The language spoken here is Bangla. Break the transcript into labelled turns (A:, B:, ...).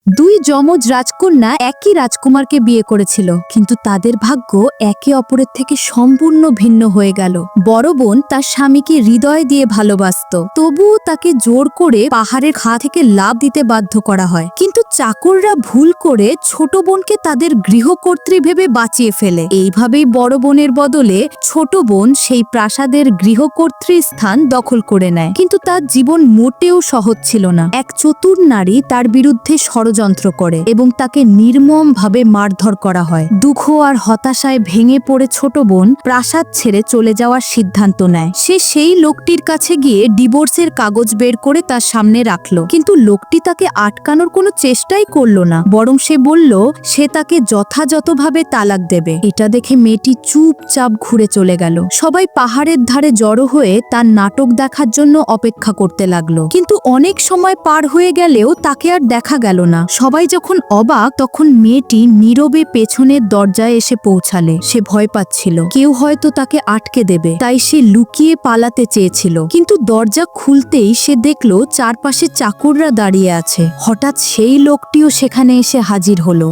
A: দুই যমজ রাজকন্যা একই রাজকুমারকে বিয়ে করেছিল, কিন্তু তাদের ভাগ্য একে অপরের থেকে সম্পূর্ণ ভিন্ন হয়ে গেল। বড় বোন তার স্বামীকে হৃদয় দিয়ে ভালোবাসত, তবুও তাকে জোর করে পাহাড়ের খাঁ থেকে লাফ দিতে বাধ্য করা হয়। কিন্তু চাকররা ভুল করে ছোট বোনকে তাদের গৃহকর্ত্রী ভেবে বাঁচিয়ে ফেলে। এইভাবেই বড় বোনের বদলে ছোট বোন সেই প্রাসাদের গৃহকর্ত্রীর স্থান দখল করে নেয়। কিন্তু তার জীবন মোটেও সহজ ছিল না। এক চতুর নারী তার বিরুদ্ধে ষড়যন্ত্র করে এবং তাকে নির্মমভাবে মারধর করা হয়। দুঃখ আর হতাশায় ভেঙে পড়ে ছোট বোন প্রাসাদ ছেড়ে চলে যাওয়ার সিদ্ধান্ত নেয়। সে সেই লোকটির কাছে গিয়ে ডিভোর্সের কাগজ বের করে তার সামনে রাখলো, কিন্তু লোকটি তাকে আটকানোর কোনো চেষ্টাই করলো না, বরং সে বলল সে তাকে যথাযথভাবে তালাক দেবে। এটা দেখে মেয়েটি চুপচাপ ঘুরে চলে গেল। সবাই পাহাড়ের ধারে জড়ো হয়ে তার নাটক দেখার জন্য অপেক্ষা করতে লাগলো, কিন্তু অনেক সময় পার হয়ে গেলেও তাকে আর দেখা গেল না। সবাই যখন অবাক, তখন মেয়েটি নীরবে পেছনের দরজায় এসে পৌঁছালে। সে ভয় পাচ্ছিল কেউ হয়তো তাকে আটকে দেবে, তাই সে লুকিয়ে পালাতে চেয়েছিল। কিন্তু দরজা খুলতেই সে দেখলো চারপাশে চাকররা দাঁড়িয়ে আছে। হঠাৎ সেই লোকটিও সেখানে এসে হাজির হলো।